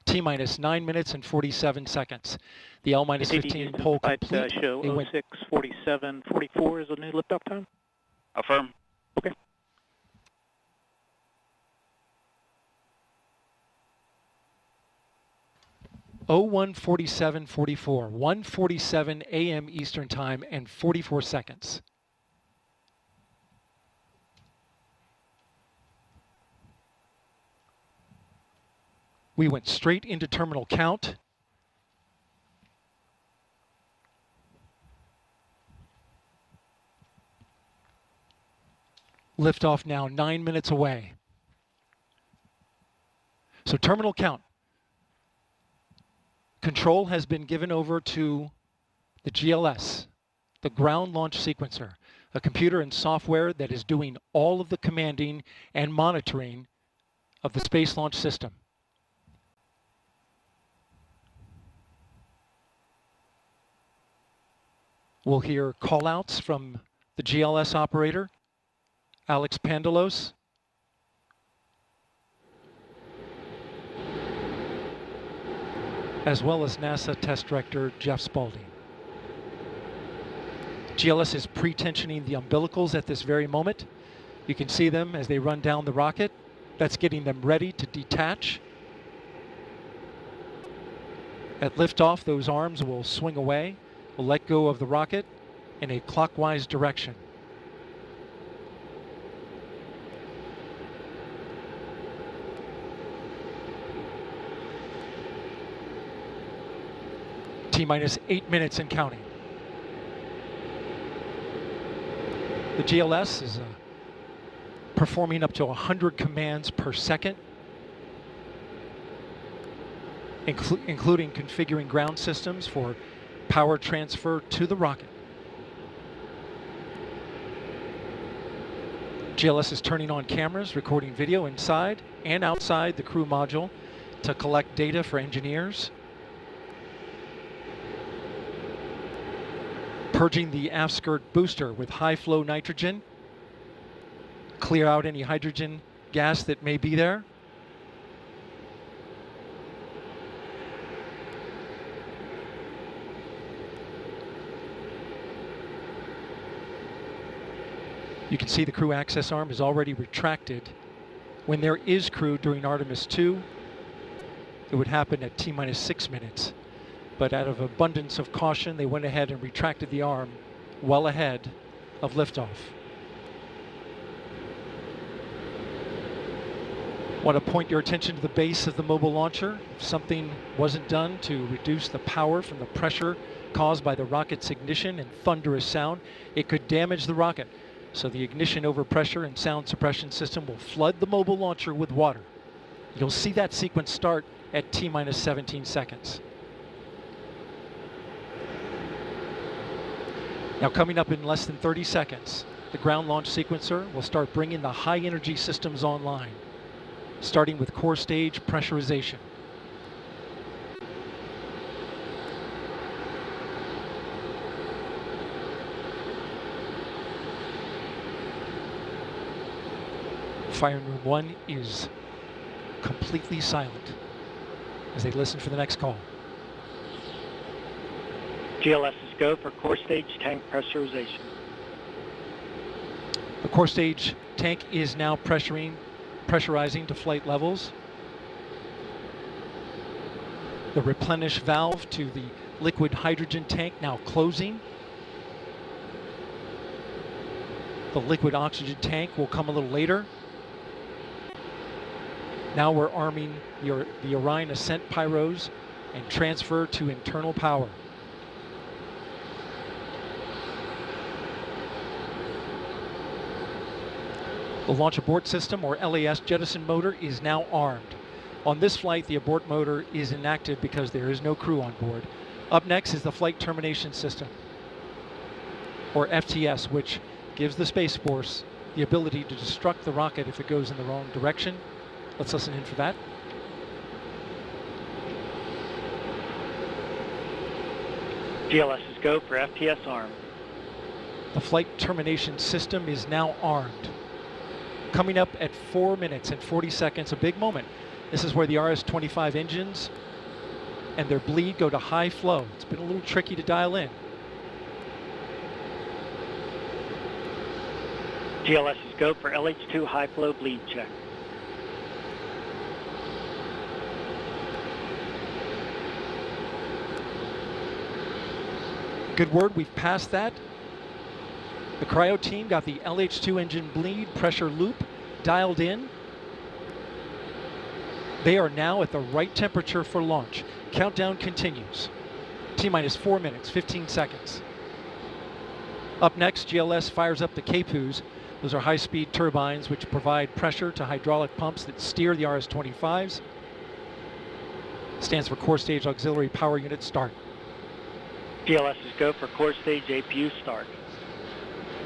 T-minus 9 minutes and 47 seconds. The L-minus 15 poll complete. Show 06:47:44 is the new liftoff time. Affirm. Okay. Oh, 1:47:44, 1:47 a.m. Eastern Time and 44 seconds. We went straight into terminal count. Liftoff now 9 minutes away. So terminal count. Control has been given over to the GLS, the ground launch sequencer, a computer and software that is doing all of the commanding and monitoring of the Space Launch System. We'll hear call-outs from the GLS operator, Alex Pandalos. As well as NASA Test Director Jeff Spaulding. GLS is pre-tensioning the umbilicals at this very moment. You can see them as they run down the rocket. That's getting them ready to detach. At liftoff, those arms will swing away. We'll let go of the rocket in a clockwise direction. T-minus 8 minutes and counting. The GLS is performing up to 100 commands per second, including configuring ground systems for power transfer to the rocket. GLS is turning on cameras, recording video inside and outside the crew module to collect data for engineers. Purging the aft skirt booster with high flow nitrogen. Clear out any hydrogen gas that may be there. You can see the crew access arm is already retracted. When there is crew during Artemis 2, it would happen at T-minus 6 minutes. But out of abundance of caution, they went ahead and retracted the arm well ahead of liftoff. Want to point your attention to the base of the mobile launcher. If something wasn't done to reduce the power from the pressure caused by the rocket's ignition and thunderous sound, it could damage the rocket. So the ignition overpressure and sound suppression system will flood the mobile launcher with water. You'll see that sequence start at T-minus 17 seconds. Now coming up in less than 30 seconds, the ground launch sequencer will start bringing the high energy systems online, starting with core stage pressurization. Firing room 1 is completely silent as they listen for the next call. GLS is go for core stage tank pressurization. The core stage tank is now pressurizing to flight levels. The replenish valve to the liquid hydrogen tank now closing. The liquid oxygen tank will come a little later. Now we're arming the Orion ascent pyros and transfer to internal power. The Launch Abort System, or LAS jettison motor, is now armed. On this flight, the abort motor is inactive because there is no crew on board. Up next is the Flight Termination System, or FTS, which gives the Space Force the ability to destruct the rocket if it goes in the wrong direction. Let's listen in for that. GLS is go for FTS arm. The Flight Termination System is now armed. Coming up at 4 minutes and 40 seconds, a big moment. This is where the RS-25 engines and their bleed go to high flow. It's been a little tricky to dial in. GLS is go for LH2 high flow bleed check. Good word, we've passed that. The cryo team got the LH2 engine bleed pressure loop dialed in. They are now at the right temperature for launch. Countdown continues. T-minus 4 minutes, 15 seconds. Up next, GLS fires up the KPUs. Those are high-speed turbines which provide pressure to hydraulic pumps that steer the RS-25s. Stands for Core Stage Auxiliary Power Unit Start. GLS is go for core stage APU start.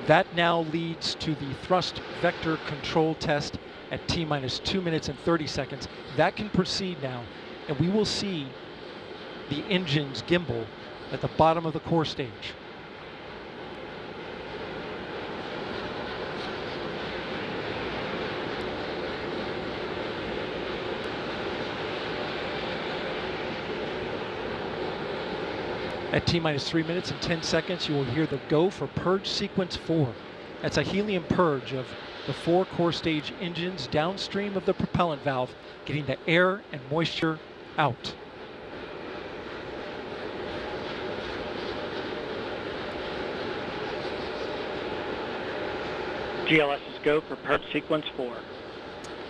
That now leads to the thrust vector control test at T-minus 2 minutes and 30 seconds. That can proceed now, and we will see the engines gimbal at the bottom of the core stage. At T-minus 3 minutes and 10 seconds, you will hear the go for purge sequence 4. That's a helium purge of the 4 core stage engines downstream of the propellant valve, getting the air and moisture out. GLS is go for purge sequence 4.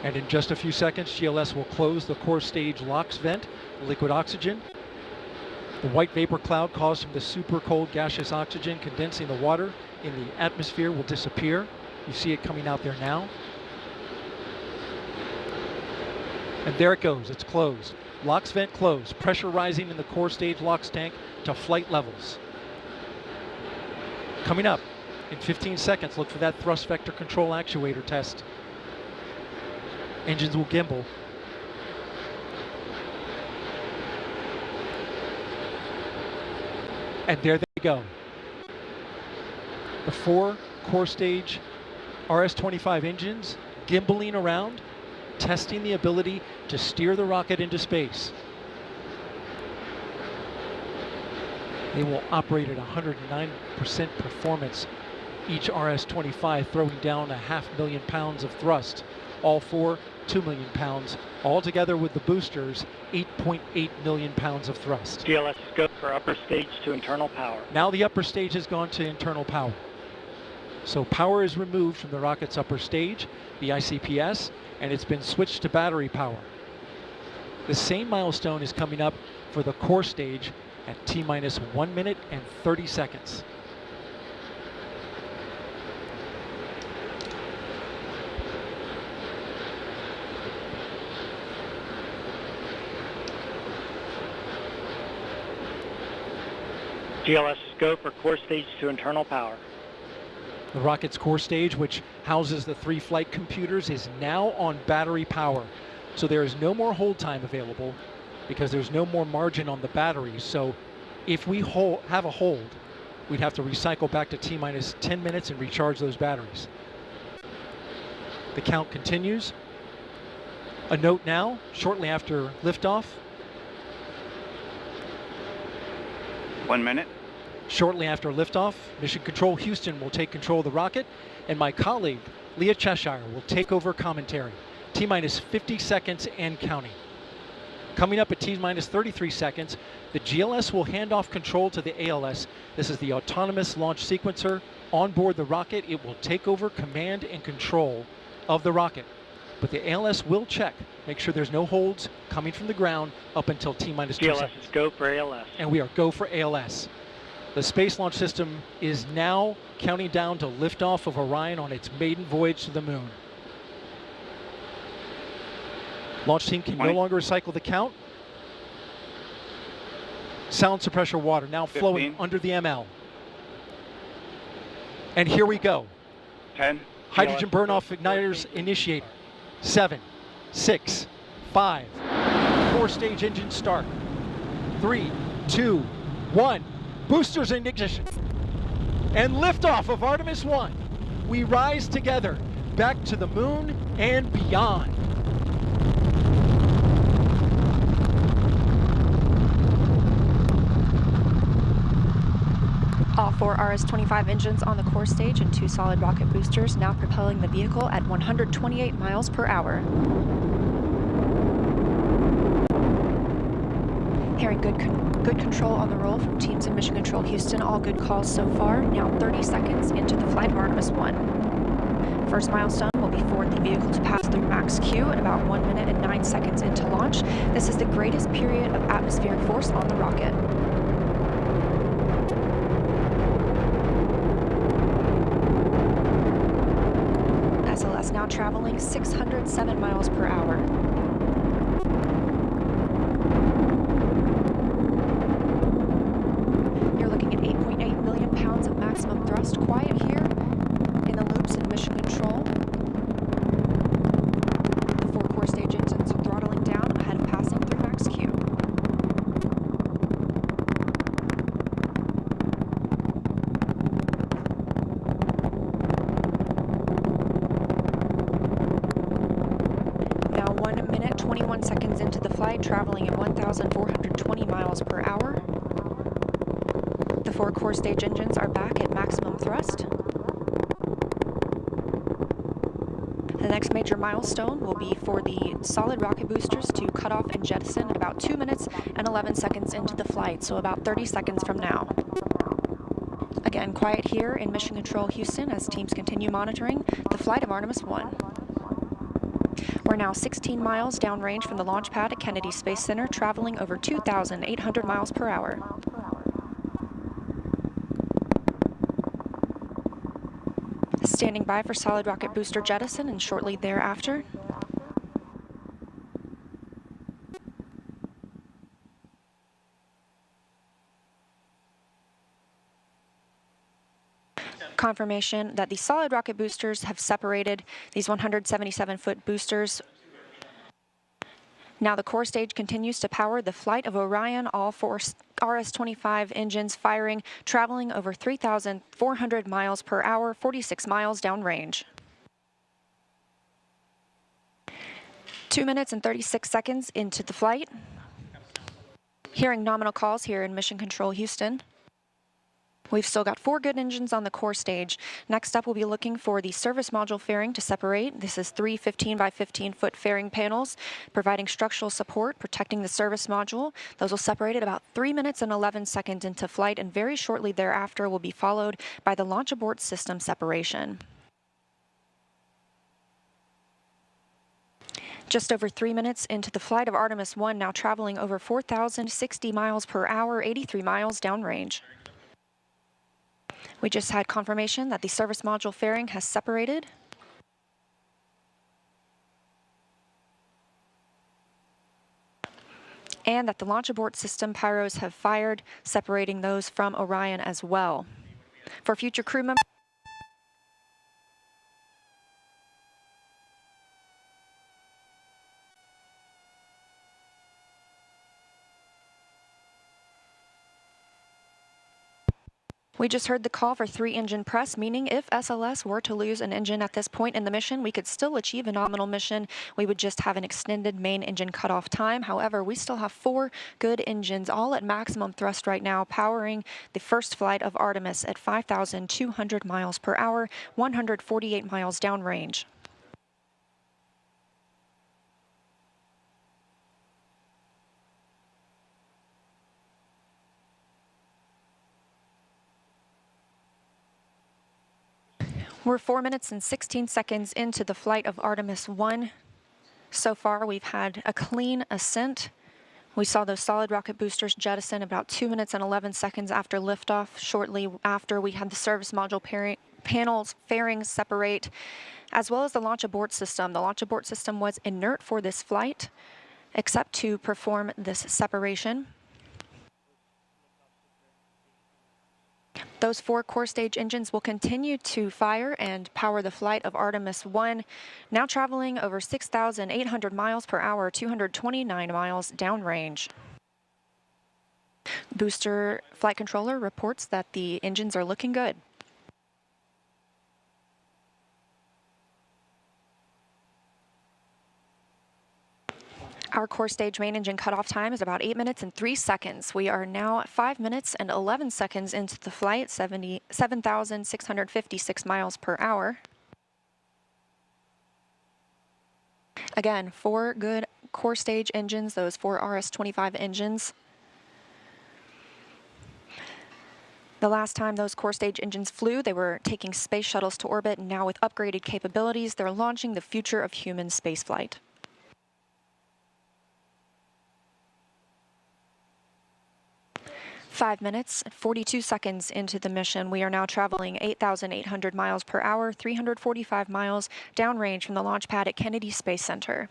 And in just a few seconds, GLS will close the core stage LOX vent, liquid oxygen. The white vapor cloud caused from the super cold gaseous oxygen condensing the water in the atmosphere will disappear. You see it coming out there now. And there it goes, it's closed. LOX vent closed, pressure rising in the core stage LOX tank to flight levels. Coming up in 15 seconds, look for that thrust vector control actuator test. Engines will gimbal. And there they go. The 4 core stage RS-25 engines gimbaling around, testing the ability to steer the rocket into space. They will operate at 109% performance. Each RS-25 throwing down 500,000 pounds of thrust. All 4, 2 million pounds. All together with the boosters, 8.8 million pounds of thrust. GLS is go for upper stage to internal power. Now the upper stage has gone to internal power. So power is removed from the rocket's upper stage, the ICPS, and it's been switched to battery power. The same milestone is coming up for the core stage at T-minus 1 minute and 30 seconds. GLS is go for core stage to internal power. The rocket's core stage, which houses the 3 flight computers, is now on battery power. So there is no more hold time available because there's no more margin on the batteries. So if we have a hold, we'd have to recycle back to T-minus 10 minutes and recharge those batteries. The count continues. A note now, shortly after liftoff. 1 minute. Shortly after liftoff, Mission Control Houston will take control of the rocket, and my colleague, Leah Cheshire, will take over commentary. T-minus 50 seconds and counting. Coming up at T-minus 33 seconds, the GLS will hand off control to the ALS. This is the autonomous launch sequencer. On board the rocket, it will take over command and control of the rocket. but the ALS will check. Make sure there's no holds coming from the ground up until T-minus 2 GLS seconds. is go for ALS. And we are go for ALS. The Space Launch System is now counting down to liftoff of Orion on its maiden voyage to the moon. Launch team can no longer recycle the count. Sound suppressor water now flowing 15. under the ML. And here we go. 10. Hydrogen burn-off igniters initiated. 7, 6, 5. 4-stage engine start. 3, 2, 1. Boosters in ignition. And liftoff of Artemis 1. We rise together back to the moon and beyond. All 4 RS-25 engines on the core stage and 2 solid rocket boosters now propelling the vehicle at 128 miles per hour. Hearing good control on the roll from teams in Mission Control Houston. All good calls so far. Now 30 seconds into the flight of Artemis 1. First milestone will be for the vehicle to pass through max Q at about 1 minute and 9 seconds into launch. This is the greatest period of atmospheric force on the rocket. SLS now traveling 607 miles per hour. You're looking at 8.8 million pounds of maximum thrust. Quiet here in the loops in Mission Control. The 4 core stage engines are throttling down ahead of passing through max Q. Now 1 minute, 21 seconds into the flight, traveling at 1,420 miles per hour. The 4 core stage engines are back at maximum thrust. The next major milestone will be for the solid rocket boosters to cut off and jettison at about 2 minutes and 11 seconds into the flight, so about 30 seconds from now. Again, quiet here in Mission Control Houston as teams continue monitoring the flight of Artemis 1. We're now 16 miles downrange from the launch pad at Kennedy Space Center, traveling over 2,800 miles per hour. Standing by for solid rocket booster jettison and shortly thereafter. Confirmation that the solid rocket boosters have separated these 177-foot boosters. Now the core stage continues to power the flight of Orion, all 4 RS-25 engines firing, traveling over 3,400 miles per hour, 46 miles downrange. 2 minutes and 36 seconds into the flight. Hearing nominal calls here in Mission Control Houston. We've still got 4 good engines on the core stage. Next up, we'll be looking for the service module fairing to separate. This is 3 15 by 15-foot fairing panels, providing structural support, protecting the service module. Those will separate at about 3 minutes and 11 seconds into flight, and very shortly thereafter will be followed by the launch abort system separation. Just over 3 minutes into the flight of Artemis 1, now traveling over 4,060 miles per hour, 83 miles downrange. We just had confirmation that the service module fairing has separated. And that the launch abort system pyros have fired, separating those from Orion as well. For future crew members, we just heard the call for 3 engine press, meaning if SLS were to lose an engine at this point in the mission, we could still achieve a nominal mission. We would just have an extended main engine cutoff time. However, we still have 4 good engines, all at maximum thrust right now, powering the first flight of Artemis at 5,200 miles per hour, 148 miles downrange. We're 4 minutes and 16 seconds into the flight of Artemis 1. So far, we've had a clean ascent. We saw those solid rocket boosters jettison about 2 minutes and 11 seconds after liftoff. Shortly after, we had the service module panels fairings separate, as well as the launch abort system. The launch abort system was inert for this flight, except to perform this separation. Those 4 core stage engines will continue to fire and power the flight of Artemis 1, now traveling over 6,800 miles per hour, 229 miles downrange. Booster flight controller reports that the engines are looking good. Our core stage main engine cutoff time is about 8 minutes and 3 seconds. We are now 5 minutes and 11 seconds into the flight, 7,656 miles per hour. Again, 4 good core stage engines, those 4 RS-25 engines. The last time those core stage engines flew, they were taking space shuttles to orbit, and now with upgraded capabilities, they're launching the future of human spaceflight. Five minutes and 42 seconds into the mission, we are now traveling 8,800 miles per hour, 345 miles downrange from the launch pad at Kennedy Space Center.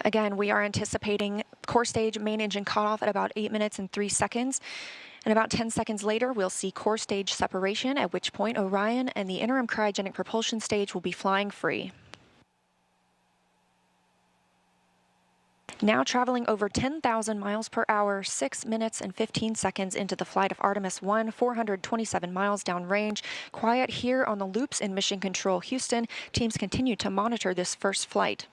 Again, we are anticipating core stage main engine cutoff at about 8 minutes and 3 seconds. And about 10 seconds later, we'll see core stage separation, at which point Orion and the interim cryogenic propulsion stage will be flying free. Now traveling over 10,000 miles per hour, 6 minutes and 15 seconds into the flight of Artemis 1, 427 miles downrange. Quiet here on the loops in Mission Control Houston. Teams continue to monitor this first flight.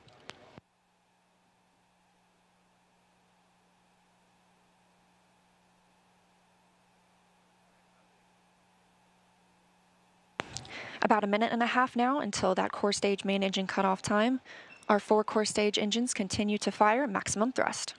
About a minute and a half now until that core stage main engine cutoff time. Our 4 core stage engines continue to fire at maximum thrust.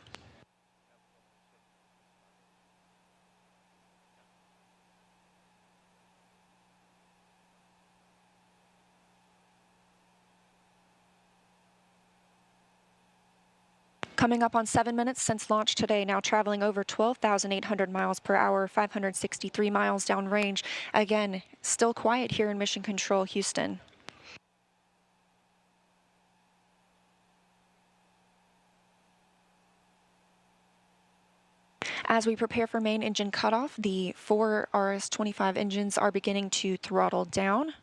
Coming up on 7 minutes since launch today, now traveling over 12,800 miles per hour, 563 miles downrange. Again, still quiet here in Mission Control Houston. As we prepare for main engine cutoff, the 4 RS-25 engines are beginning to throttle down.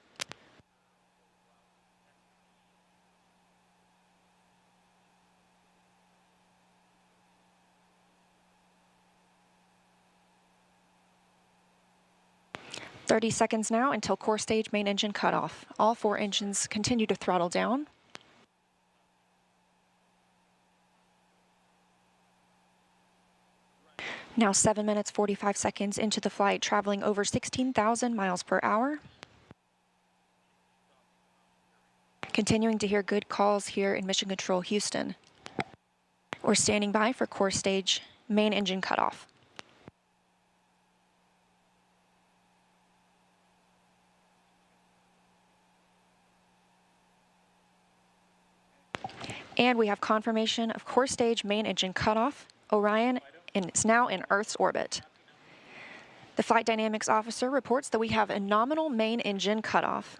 "30 seconds now until core stage main engine cutoff. All 4 engines continue to throttle down. Now 7 minutes 45 seconds into the flight, traveling over 16,000 miles per hour. Continuing to hear good calls here in Mission Control Houston. We're standing by for core stage main engine cutoff. And we have confirmation of core stage main engine cutoff. Orion is now in Earth's orbit. The flight dynamics officer reports that we have a nominal main engine cutoff.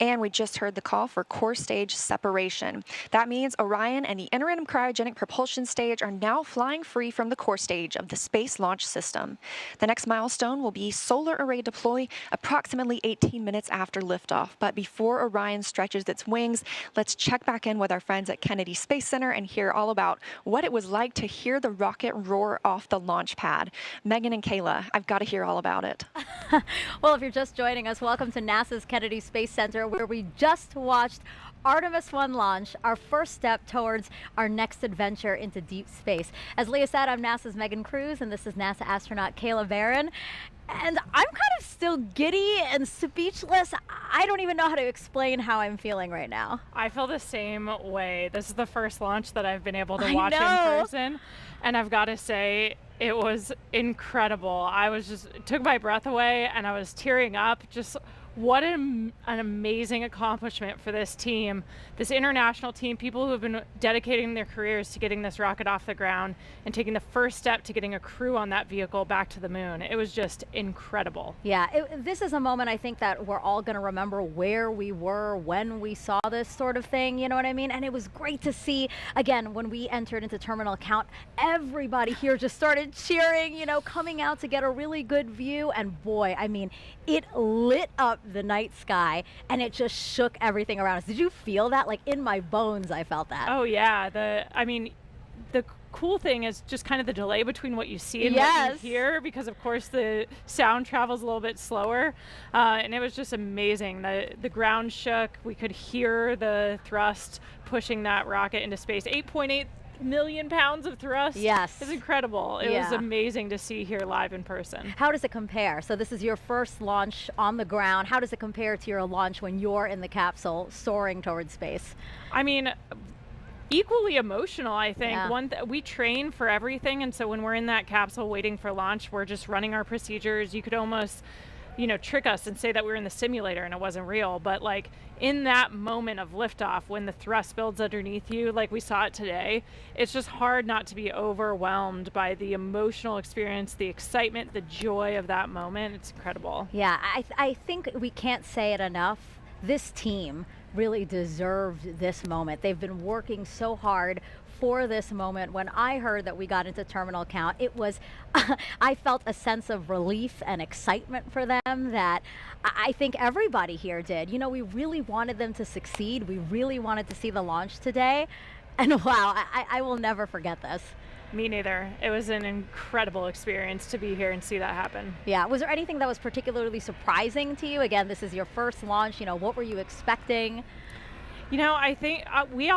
And we just heard the call for core stage separation. That means Orion and the interim cryogenic propulsion stage are now flying free from the core stage of the Space Launch System. The next milestone will be solar array deploy approximately 18 minutes after liftoff. But before Orion stretches its wings, let's check back in with our friends at Kennedy Space Center and hear all about what it was like to hear the rocket roar off the launch pad. Megan and Kayla, I've got to hear all about it. Well, if you're just joining us, welcome to NASA's Kennedy Space Center, where we just watched Artemis 1 launch, our first step towards our next adventure into deep space. As Leah said, I'm NASA's Megan Cruz, and this is NASA astronaut Kayla Barron. And I'm kind of still giddy and speechless. I don't even know how to explain how I'm feeling right now. I feel the same way. This is the first launch that I've been able to watch in person. And I've got to say, it was incredible. It took my breath away, and I was tearing up just what an amazing accomplishment for this team, this international team, people who have been dedicating their careers to getting this rocket off the ground and taking the first step to getting a crew on that vehicle back to the moon. It was just incredible. Yeah, this is a moment I think that we're all going to remember where we were when we saw this sort of thing, you know what I mean? And it was great to see, again, when we entered into terminal count, everybody here just started cheering, you know, coming out to get a really good view. And boy, I mean, it lit up the night sky and it just shook everything around us. Did you feel that? Like in my bones, I felt that. Oh yeah, the cool thing is just kind of the delay between what you see and what you hear, because of course the sound travels a little bit slower, and it was just amazing. The ground shook. We could hear the thrust pushing that rocket into space. 8.8 million pounds of thrust. Yes. It's incredible. It was amazing to see here live in person. How does it compare? So this is your first launch on the ground. How does it compare to your launch when you're in the capsule soaring towards space? I mean, equally emotional, I think. Yeah. We train for everything, and so when we're in that capsule waiting for launch, we're just running our procedures. You could almost, you know, trick us and say that we were in the simulator and it wasn't real, but like in that moment of liftoff, when the thrust builds underneath you, like we saw it today, it's just hard not to be overwhelmed by the emotional experience, the excitement, the joy of that moment. It's incredible. Yeah, I think we can't say it enough. This team really deserved this moment. They've been working so hard for this moment. When I heard that we got into terminal count, it was, I felt a sense of relief and excitement for them that I think everybody here did. You know, we really wanted them to succeed. We really wanted to see the launch today. And wow, I will never forget this. Me neither. It was an incredible experience to be here and see that happen. Yeah. Was there anything that was particularly surprising to you? Again, this is your first launch. You know, what were you expecting? You know, I think we all